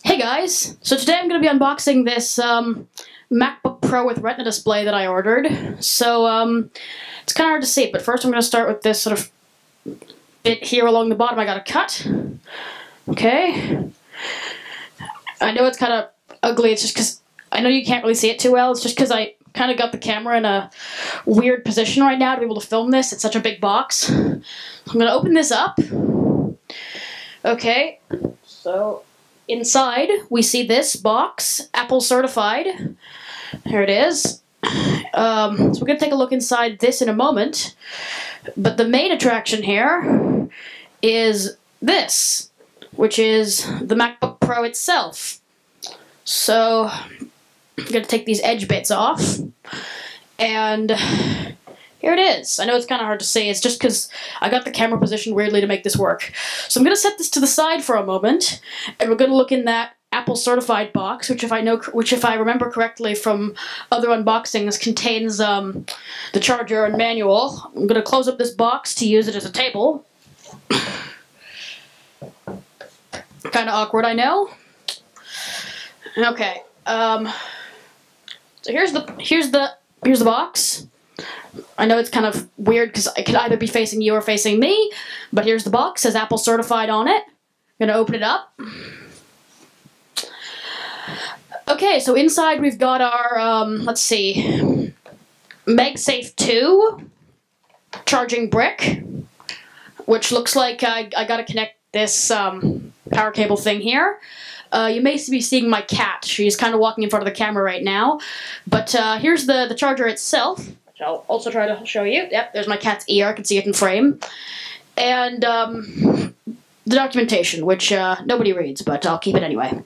Hey guys! So today I'm going to be unboxing this MacBook Pro with Retina display that I ordered. So it's kind of hard to see, but first I'm going to start with this sort of bit here along the bottom I got to cut. Okay. I know it's kind of ugly, it's just because I know you can't really see it too well. It's just because I kind of got the camera in a weird position right now to be able to film this. It's such a big box. I'm going to open this up. Okay, so inside we see this box, Apple certified. Here it is. So we're going to take a look inside this in a moment. But the main attraction here is this, which is the MacBook Pro itself. So I'm going to take these edge bits off. And here it is. I know it's kind of hard to see. It's just because I got the camera positioned weirdly to make this work. So I'm going to set this to the side for a moment, and we're going to look in that Apple certified box, which if I remember correctly from other unboxings, contains the charger and manual. I'm going to close up this box to use it as a table. Kind of awkward, I know. Okay. So here's the box. I know it's kind of weird because it could either be facing you or facing me, but here's the box. It says Apple certified on it. I'm gonna open it up. Okay, so inside we've got our let's see, MagSafe 2 charging brick, which looks like I gotta connect this power cable thing here. You may be seeing my cat. She's kind of walking in front of the camera right now. But here's the charger itself, which I'll also try to show you. Yep, there's my cat's ear. I can see it in frame. And the documentation, which nobody reads, but I'll keep it anyway.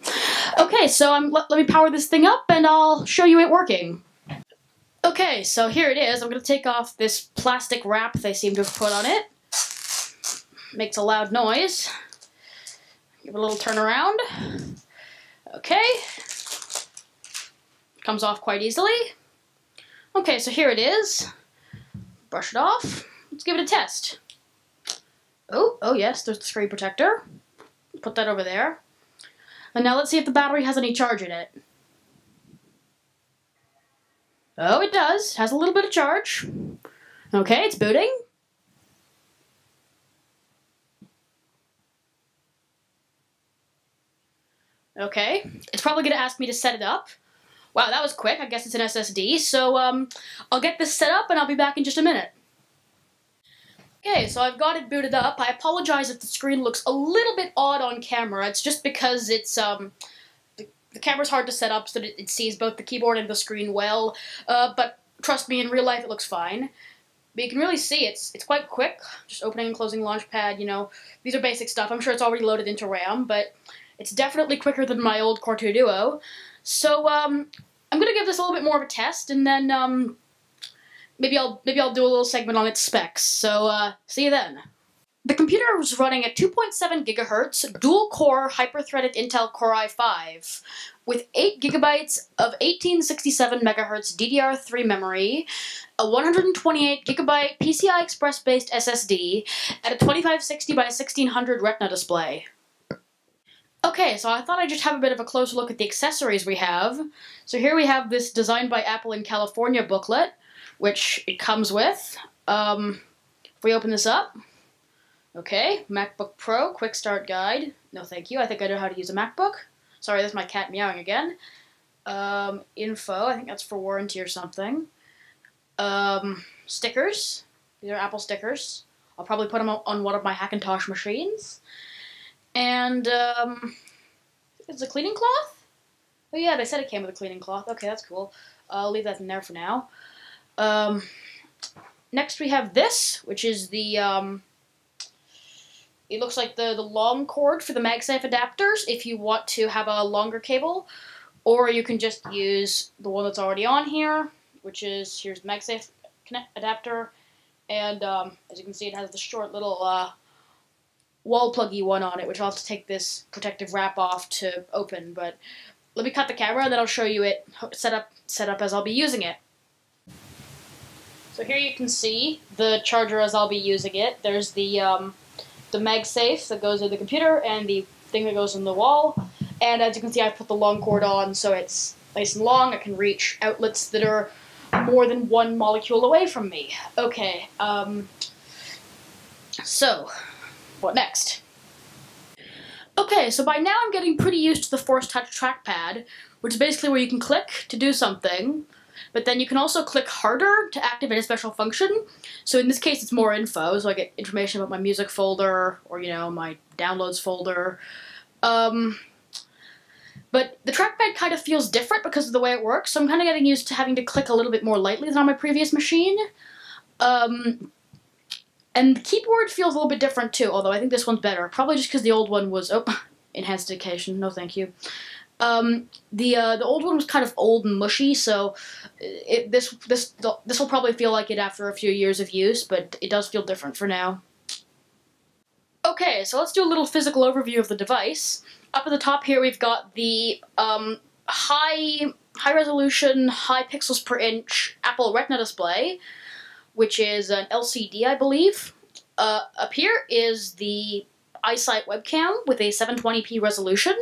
Okay, so let me power this thing up, and I'll show you it working. Okay, so here it is. I'm going to take off this plastic wrap they seem to have put on it. Makes a loud noise. Give it a little turn around. Okay. Comes off quite easily. Okay, so here it is. Brush it off. Let's give it a test. Oh yes, there's the screen protector. Put that over there. And now let's see if the battery has any charge in it. Oh, it does. It has a little bit of charge. Okay, it's booting. Okay, it's probably going to ask me to set it up. Wow, that was quick. I guess it's an SSD. So I'll get this set up and I'll be back in just a minute. Okay, so I've got it booted up. I apologize if the screen looks a little bit odd on camera. It's just because it's the camera's hard to set up so that it sees both the keyboard and the screen well. But trust me, in real life it looks fine. But you can really see it's quite quick. Just opening and closing Launchpad, you know. These are basic stuff. I'm sure it's already loaded into RAM, but it's definitely quicker than my old Core 2 Duo. So I'm gonna give this a little bit more of a test, and then maybe I'll do a little segment on its specs. So see you then. The computer was running at 2.7 GHz dual-core hyper-threaded Intel Core i5 with 8 GB of 1867 MHz DDR3 memory, a 128 GB PCI Express-based SSD, and a 2560 by 1600 Retina display. Okay, so I thought I'd just have a bit of a closer look at the accessories we have. So here we have this Designed by Apple in California booklet, which it comes with. If we open this up, okay, MacBook Pro, quick start guide. No thank you, I think I know how to use a MacBook. Sorry, that's my cat meowing again. Info, I think that's for warranty or something. Stickers, these are Apple stickers. I'll probably put them on one of my Hackintosh machines. And, it's a cleaning cloth? Oh yeah, they said it came with a cleaning cloth. Okay, that's cool. I'll leave that in there for now. Next we have this, which is the, it looks like the long cord for the MagSafe adapters if you want to have a longer cable, or you can just use the one that's already on here, which is, here's the MagSafe adapter, and, as you can see, it has the short little, wall pluggy one on it, which I'll have to take this protective wrap off to open, but let me cut the camera and then I'll show you it set up as I'll be using it. So here you can see the charger as I'll be using it. There's the MagSafe that goes in the computer and the thing that goes in the wall. And as you can see, I put the long cord on, so it's nice and long. I can reach outlets that are more than one molecule away from me. Okay, so, what next? Okay, so by now I'm getting pretty used to the Force Touch Trackpad, which is basically where you can click to do something, but then you can also click harder to activate a special function. So in this case it's more info, so I get information about my music folder, or, you know, my downloads folder. But the trackpad kind of feels different because of the way it works, so I'm kind of getting used to having to click a little bit more lightly than on my previous machine. And the keyboard feels a little bit different too, although I think this one's better. Probably just because the old one was... Oh, enhanced dedication, no thank you. The old one was kind of old and mushy, so this will probably feel like it after a few years of use, but it does feel different for now. Okay, so let's do a little physical overview of the device. Up at the top here we've got the high resolution, high pixels per inch Apple Retina display, which is an LCD, I believe. Up here is the iSight webcam with a 720p resolution.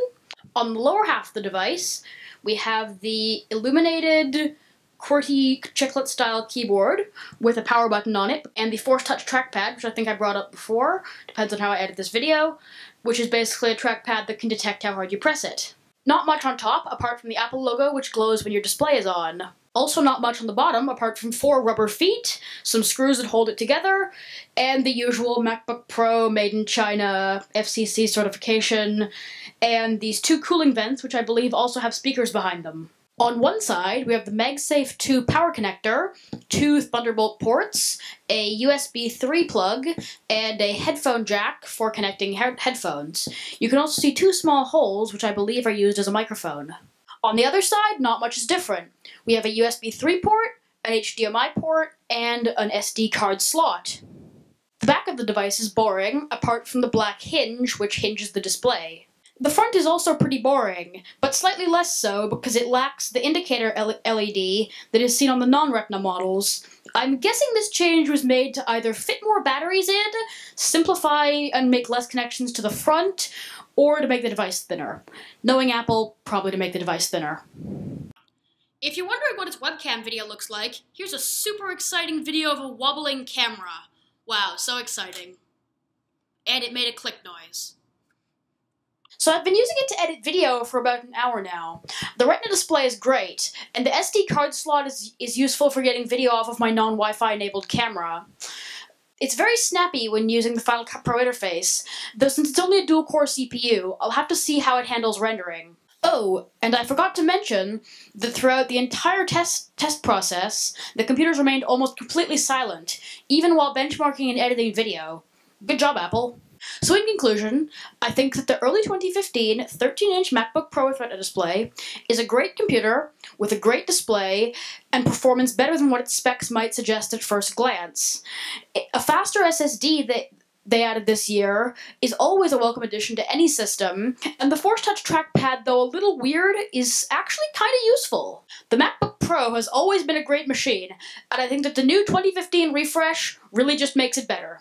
On the lower half of the device, we have the illuminated QWERTY chiclet-style keyboard with a power button on it, and the Force Touch trackpad, which I think I brought up before, depends on how I edit this video, which is basically a trackpad that can detect how hard you press it. Not much on top, apart from the Apple logo, which glows when your display is on. Also not much on the bottom, apart from 4 rubber feet, some screws that hold it together, and the usual MacBook Pro made in China FCC certification, and these 2 cooling vents, which I believe also have speakers behind them. On one side, we have the MagSafe 2 power connector, 2 Thunderbolt ports, a USB 3 plug, and a headphone jack for connecting headphones. You can also see 2 small holes, which I believe are used as a microphone. On the other side, not much is different. We have a USB 3 port, an HDMI port, and an SD card slot. The back of the device is boring, apart from the black hinge, which hinges the display. The front is also pretty boring, but slightly less so because it lacks the indicator LED that is seen on the non-Retina models. I'm guessing this change was made to either fit more batteries in, simplify and make less connections to the front, or to make the device thinner. Knowing Apple, probably to make the device thinner. If you're wondering what its webcam video looks like, here's a super exciting video of a wobbling camera. Wow, so exciting. And it made a click noise. So I've been using it to edit video for about an hour now. The Retina display is great, and the SD card slot is useful for getting video off of my non-Wi-Fi enabled camera. It's very snappy when using the Final Cut Pro interface, though since it's only a dual-core CPU, I'll have to see how it handles rendering. Oh, and I forgot to mention that throughout the entire test process, the computers remained almost completely silent, even while benchmarking and editing video. Good job, Apple. So in conclusion, I think that the early 2015 13-inch MacBook Pro with Retina display is a great computer with a great display and performance better than what its specs might suggest at first glance. A faster SSD that they added this year is always a welcome addition to any system, and the Force Touch trackpad, though a little weird, is actually kind of useful. The MacBook Pro has always been a great machine, and I think that the new 2015 refresh really just makes it better.